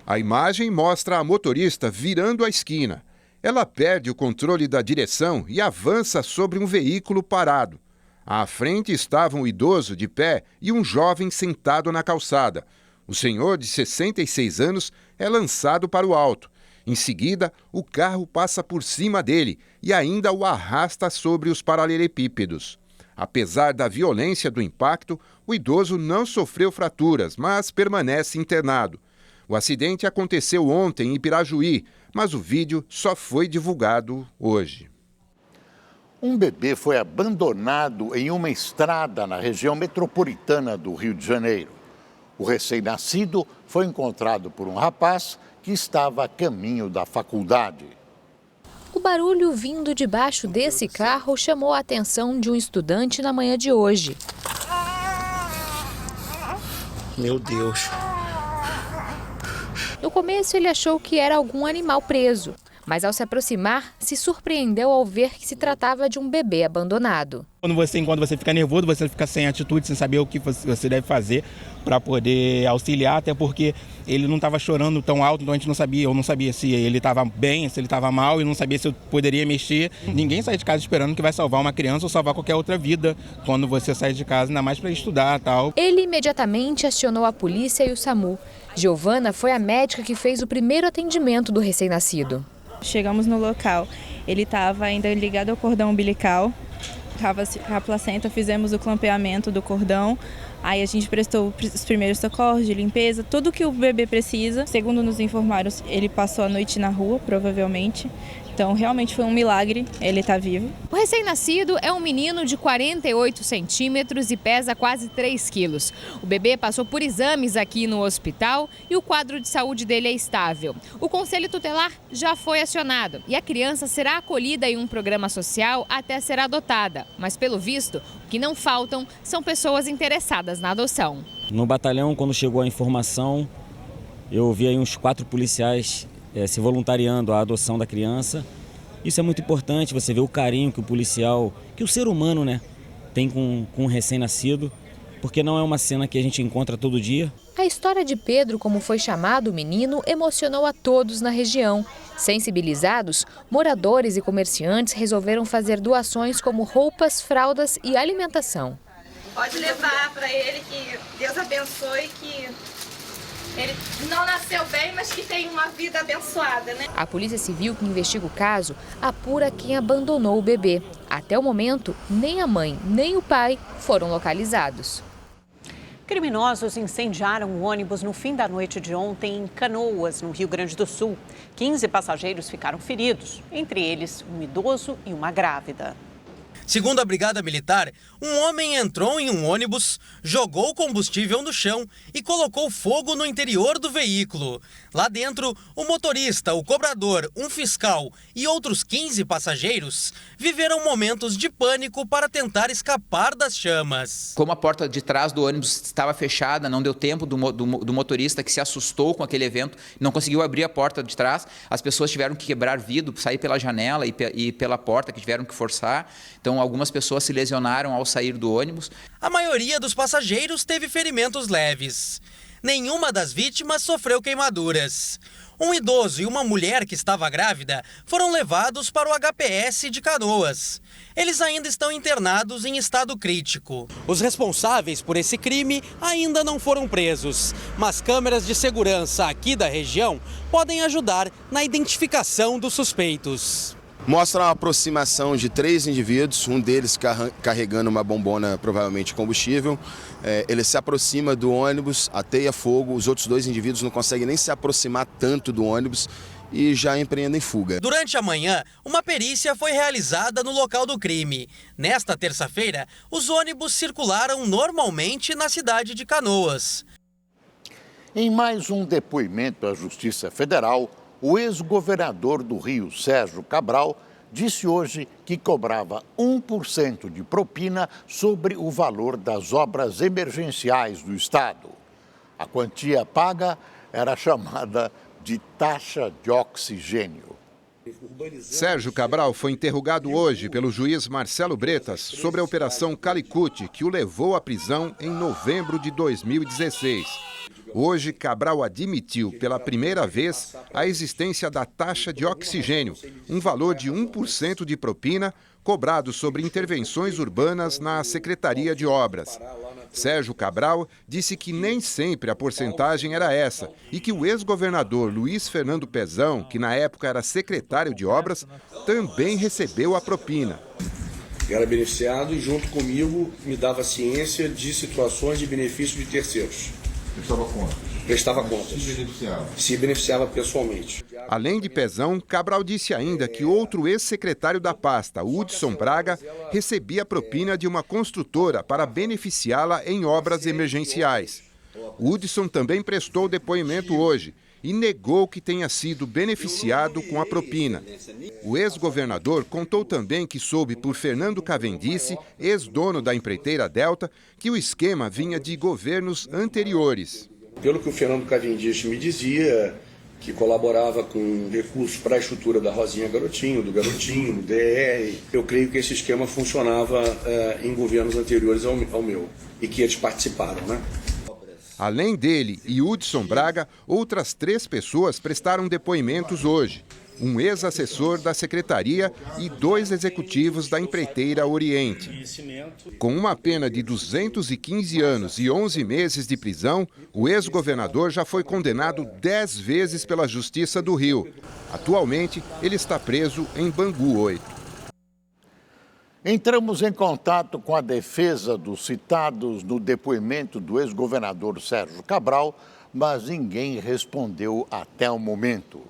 S22: A imagem mostra a motorista virando a esquina. Ela perde o controle da direção e avança sobre um veículo parado. À frente estavam um idoso de pé e um jovem sentado na calçada. O senhor, de 66 anos, é lançado para o alto. Em seguida, o carro passa por cima dele e ainda o arrasta sobre os paralelepípedos. Apesar da violência do impacto, o idoso não sofreu fraturas, mas permanece internado. O acidente aconteceu ontem em Pirajuí, mas o vídeo só foi divulgado hoje.
S1: Um bebê foi abandonado em uma estrada na região metropolitana do Rio de Janeiro. O recém-nascido foi encontrado por um rapaz que estava a caminho da faculdade.
S27: O barulho vindo de baixo desse carro chamou a atenção de um estudante na manhã de hoje.
S3: Meu Deus.
S27: No começo, ele achou que era algum animal preso, mas ao se aproximar, se surpreendeu ao ver que se tratava de um bebê abandonado.
S4: Quando você fica nervoso, você fica sem atitude, sem saber o que você deve fazer para poder auxiliar, até porque ele não estava chorando tão alto, então eu não sabia se ele estava bem, se ele estava mal, e não sabia se eu poderia mexer. Ninguém sai de casa esperando que vai salvar uma criança ou salvar qualquer outra vida quando você sai de casa, ainda mais para estudar e tal.
S27: Ele imediatamente acionou a polícia e o SAMU. Giovana foi a médica que fez o primeiro atendimento do recém-nascido.
S5: Chegamos no local, ele estava ainda ligado ao cordão umbilical, estava a placenta, fizemos o clampeamento do cordão, aí a gente prestou os primeiros socorros de limpeza, tudo que o bebê precisa. Segundo nos informaram, ele passou a noite na rua, provavelmente. Então, realmente foi um milagre, ele está vivo.
S27: O recém-nascido é um menino de 48 centímetros e pesa quase 3 quilos. O bebê passou por exames aqui no hospital e o quadro de saúde dele é estável. O Conselho Tutelar já foi acionado e a criança será acolhida em um programa social até ser adotada. Mas, pelo visto, o que não faltam são pessoas interessadas na adoção.
S6: No batalhão, quando chegou a informação, eu vi aí uns 4 policiais se voluntariando à adoção da criança. Isso é muito importante, você vê o carinho que o policial, que o ser humano, tem com um recém-nascido, porque não é uma cena que a gente encontra todo dia.
S27: A história de Pedro, como foi chamado o menino, emocionou a todos na região. Sensibilizados, moradores e comerciantes resolveram fazer doações como roupas, fraldas e alimentação.
S7: Pode levar para ele, que Deus abençoe, que ele não nasceu bem, mas que tem uma vida abençoada, né?
S27: A Polícia Civil, que investiga o caso, apura quem abandonou o bebê. Até o momento, nem a mãe nem o pai foram localizados.
S2: Criminosos incendiaram um ônibus no fim da noite de ontem em Canoas, no Rio Grande do Sul. 15 passageiros ficaram feridos, entre eles um idoso e uma grávida.
S14: Segundo a Brigada Militar, um homem entrou em um ônibus, jogou combustível no chão e colocou fogo no interior do veículo. Lá dentro, o motorista, o cobrador, um fiscal e outros 15 passageiros viveram momentos de pânico para tentar escapar das chamas.
S25: Como a porta de trás do ônibus estava fechada, não deu tempo do motorista, que se assustou com aquele evento, não conseguiu abrir a porta de trás, as pessoas tiveram que quebrar vidro, sair pela janela e pela porta, que tiveram que forçar. Então, algumas pessoas se lesionaram ao sair do ônibus.
S14: A maioria dos passageiros teve ferimentos leves. Nenhuma das vítimas sofreu queimaduras. Um idoso e uma mulher que estava grávida foram levados para o HPS de Canoas. Eles ainda estão internados em estado crítico. Os responsáveis por esse crime ainda não foram presos, mas câmeras de segurança aqui da região podem ajudar na identificação dos suspeitos.
S28: Mostra uma aproximação de 3 indivíduos, um deles carregando uma bombona, provavelmente combustível. Ele se aproxima do ônibus, ateia fogo, os outros 2 indivíduos não conseguem nem se aproximar tanto do ônibus e já empreendem fuga.
S14: Durante a manhã, uma perícia foi realizada no local do crime. Nesta terça-feira, os ônibus circularam normalmente na cidade de Canoas.
S1: Em mais um depoimento à Justiça Federal, o ex-governador do Rio, Sérgio Cabral, disse hoje que cobrava 1% de propina sobre o valor das obras emergenciais do Estado. A quantia paga era chamada de taxa de oxigênio.
S22: Sérgio Cabral foi interrogado hoje pelo juiz Marcelo Bretas sobre a Operação Calicut, que o levou à prisão em novembro de 2016. Hoje, Cabral admitiu pela primeira vez a existência da taxa de oxigênio, um valor de 1% de propina cobrado sobre intervenções urbanas na Secretaria de Obras. Sérgio Cabral disse que nem sempre a porcentagem era essa e que o ex-governador Luiz Fernando Pezão, que na época era secretário de Obras, também recebeu a propina.
S29: Era beneficiado e, junto comigo, me dava ciência de situações de benefício de terceiros.
S30: Prestava contas?
S29: Prestava contas. Se beneficiava pessoalmente.
S22: Além de Pezão, Cabral disse ainda que outro ex-secretário da pasta, Hudson Braga, recebia propina de uma construtora para beneficiá-la em obras emergenciais. Hudson também prestou depoimento hoje e negou que tenha sido beneficiado com a propina. O ex-governador contou também que soube por Fernando Cavendice, ex-dono da empreiteira Delta, que o esquema vinha de governos anteriores.
S29: Pelo que o Fernando Cavendice me dizia, que colaborava com recursos para a estrutura da Rosinha Garotinho, do DR, eu creio que esse esquema funcionava em governos anteriores ao meu e que eles participaram, né?
S22: Além dele e Hudson Braga, outras 3 pessoas prestaram depoimentos hoje. Um ex-assessor da secretaria e 2 executivos da empreiteira Oriente. Com uma pena de 215 anos e 11 meses de prisão, o ex-governador já foi condenado 10 vezes pela Justiça do Rio. Atualmente, ele está preso em Bangu 8.
S1: Entramos em contato com a defesa dos citados no depoimento do ex-governador Sérgio Cabral, mas ninguém respondeu até o momento.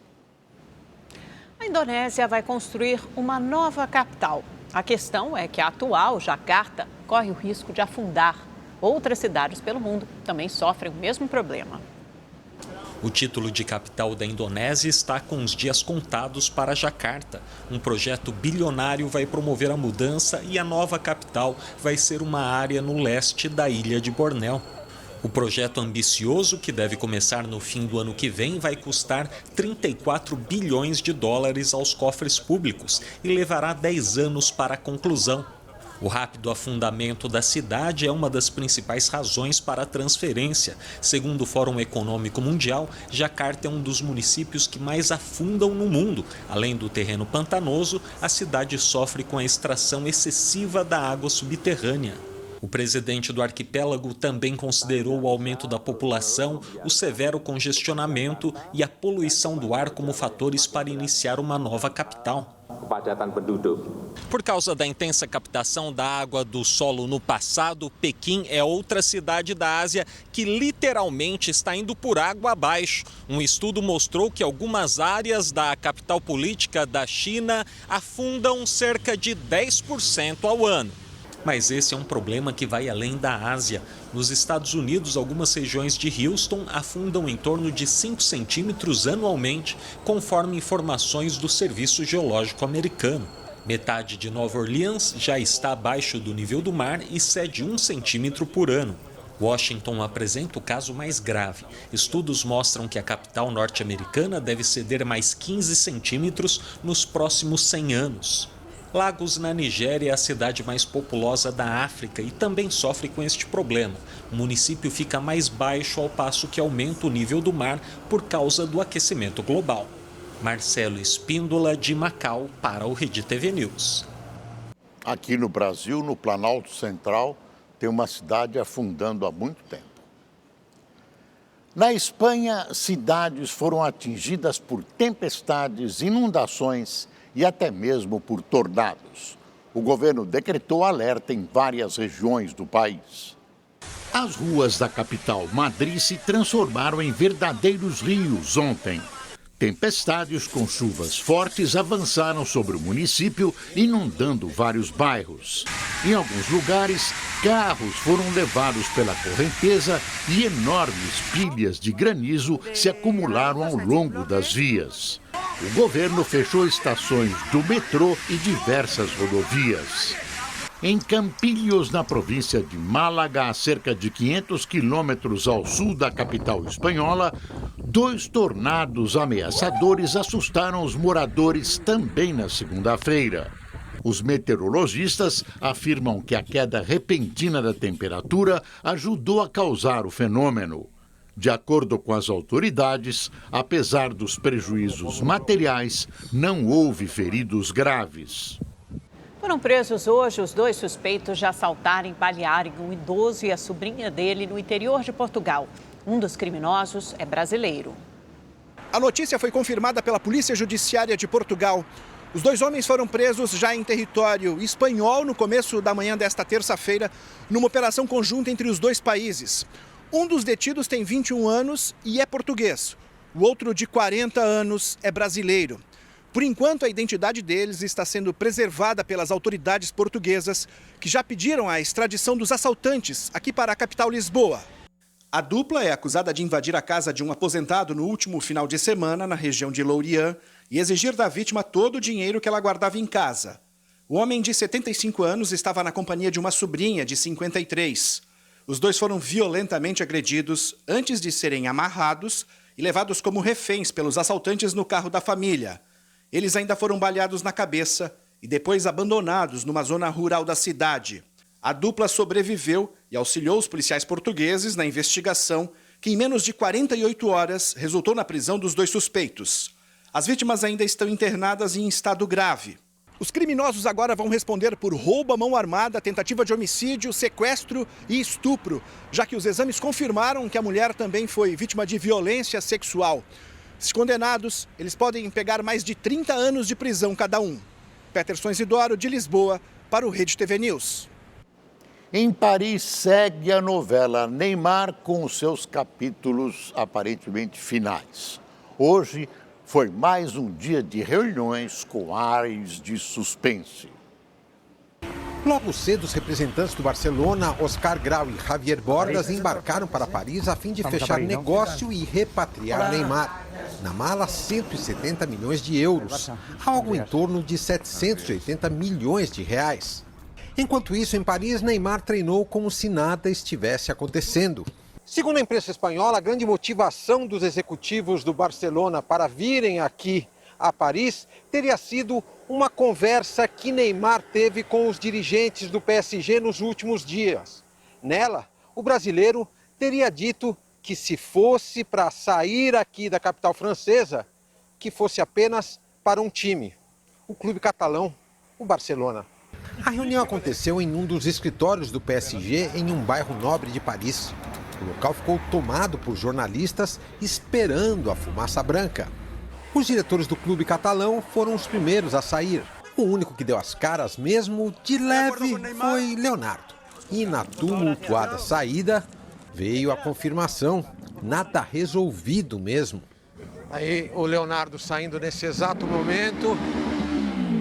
S2: A Indonésia vai construir uma nova capital. A questão é que a atual, Jakarta, corre o risco de afundar. Outras cidades pelo mundo também sofrem o mesmo problema.
S3: O título de capital da Indonésia está com os dias contados para Jakarta. Um projeto bilionário vai promover a mudança e a nova capital vai ser uma área no leste da ilha de Bornéu. O projeto ambicioso, que deve começar no fim do ano que vem, vai custar 34 bilhões de dólares aos cofres públicos e levará 10 anos para a conclusão. O rápido afundamento da cidade é uma das principais razões para a transferência. Segundo o Fórum Econômico Mundial, Jakarta é um dos municípios que mais afundam no mundo. Além do terreno pantanoso, a cidade sofre com a extração excessiva da água subterrânea. O presidente do arquipélago também considerou o aumento da população, o severo congestionamento e a poluição do ar como fatores para iniciar uma nova capital. Por causa da intensa captação da água do solo no passado, Pequim é outra cidade da Ásia que literalmente está indo por água abaixo. Um estudo mostrou que algumas áreas da capital política da China afundam cerca de 10% ao ano. Mas esse é um problema que vai além da Ásia. Nos Estados Unidos, algumas regiões de Houston afundam em torno de 5 centímetros anualmente, conforme informações do Serviço Geológico Americano. Metade de Nova Orleans já está abaixo do nível do mar e cede 1 centímetro por ano. Washington apresenta o caso mais grave. Estudos mostram que a capital norte-americana deve ceder mais 15 centímetros nos próximos 100 anos. Lagos, na Nigéria, é a cidade mais populosa da África e também sofre com este problema. O município fica mais baixo ao passo que aumenta o nível do mar por causa do aquecimento global. Marcelo Espíndola, de Macau, para o Rede TV News.
S1: Aqui no Brasil, no Planalto Central, tem uma cidade afundando há muito tempo. Na Espanha, cidades foram atingidas por tempestades, inundações e até mesmo por tornados. O governo decretou alerta em várias regiões do país. As ruas da capital, Madrid, se transformaram em verdadeiros rios ontem. Tempestades com chuvas fortes avançaram sobre o município, inundando vários bairros. Em alguns lugares, carros foram levados pela correnteza e enormes pilhas de granizo se acumularam ao longo das vias. O governo fechou estações do metrô e diversas rodovias. Em Campillos, na província de Málaga, a cerca de 500 quilômetros ao sul da capital espanhola, 2 tornados ameaçadores assustaram os moradores também na segunda-feira. Os meteorologistas afirmam que a queda repentina da temperatura ajudou a causar o fenômeno. De acordo com as autoridades, apesar dos prejuízos materiais, não houve feridos graves.
S2: Foram presos hoje os 2 suspeitos de assaltarem e balearem um idoso e a sobrinha dele no interior de Portugal. Um dos criminosos é brasileiro.
S8: A notícia foi confirmada pela Polícia Judiciária de Portugal. Os 2 homens foram presos já em território espanhol no começo da manhã desta terça-feira, numa operação conjunta entre os 2 países. Um dos detidos tem 21 anos e é português. O outro, de 40 anos, é brasileiro. Por enquanto, a identidade deles está sendo preservada pelas autoridades portuguesas, que já pediram a extradição dos assaltantes aqui para a capital Lisboa. A dupla é acusada de invadir a casa de um aposentado no último final de semana na região de Lourian e exigir da vítima todo o dinheiro que ela guardava em casa. O homem de 75 anos estava na companhia de uma sobrinha de 53. Os dois foram violentamente agredidos antes de serem amarrados e levados como reféns pelos assaltantes no carro da família. Eles ainda foram baleados na cabeça e depois abandonados numa zona rural da cidade. A dupla sobreviveu e auxiliou os policiais portugueses na investigação, que em menos de 48 horas resultou na prisão dos dois suspeitos. As vítimas ainda estão internadas em estado grave. Os criminosos agora vão responder por roubo à mão armada, tentativa de homicídio, sequestro e estupro, já que os exames confirmaram que a mulher também foi vítima de violência sexual. Se condenados, eles podem pegar mais de 30 anos de prisão cada um. Peterson Isidoro, de Lisboa, para o Rede TV News.
S1: Em Paris, segue a novela Neymar com os seus capítulos aparentemente finais. Hoje foi mais um dia de reuniões com ares de suspense.
S9: Logo cedo, os representantes do Barcelona, Oscar Grau e Javier Bordas, embarcaram para Paris a fim de fechar negócio e repatriar Neymar. Na mala, 170 milhões de euros, algo em torno de 780 milhões de reais. Enquanto isso, em Paris, Neymar treinou como se nada estivesse acontecendo. Segundo a imprensa espanhola, a grande motivação dos executivos do Barcelona para virem aqui a Paris teria sido uma conversa que Neymar teve com os dirigentes do PSG nos últimos dias. Nela, o brasileiro teria dito que se fosse para sair aqui da capital francesa, que fosse apenas para um time, o clube catalão, o Barcelona. A reunião aconteceu em um dos escritórios do PSG em um bairro nobre de Paris. O local ficou tomado por jornalistas esperando a fumaça branca. Os diretores do clube catalão foram os primeiros a sair. O único que deu as caras mesmo de leve foi Leonardo. E na tumultuada saída veio a confirmação. Nada resolvido mesmo. Aí o Leonardo saindo nesse exato momento.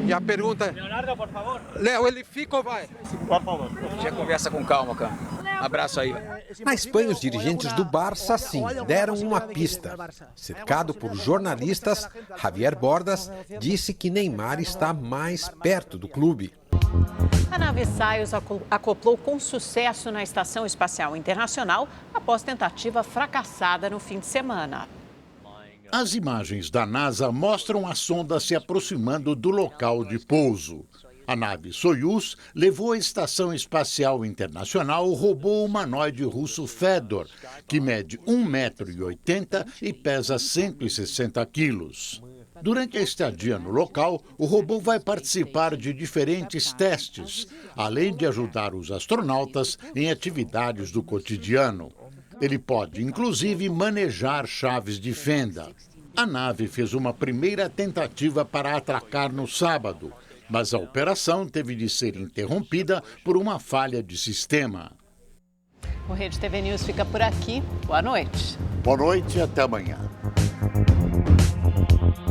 S9: E a pergunta... Leonardo, por favor. Léo, ele fica ou vai?
S10: Por favor. Já conversa com calma, cara. Abraço aí.
S9: Na Espanha, os dirigentes do Barça, sim, deram uma pista. Cercado por jornalistas, Javier Bordas disse que Neymar está mais perto do clube.
S2: A nave Soyuz acoplou com sucesso na Estação Espacial Internacional após tentativa fracassada no fim de semana.
S1: As imagens da NASA mostram a sonda se aproximando do local de pouso. A nave Soyuz levou à Estação Espacial Internacional o robô humanoide russo Fedor, que mede 1,80 m e pesa 160 quilos. Durante a estadia no local, o robô vai participar de diferentes testes, além de ajudar os astronautas em atividades do cotidiano. Ele pode, inclusive, manejar chaves de fenda. A nave fez uma primeira tentativa para atracar no sábado, mas a operação teve de ser interrompida por uma falha de sistema.
S2: O Rede TV News fica por aqui. Boa noite.
S1: Boa noite e até amanhã.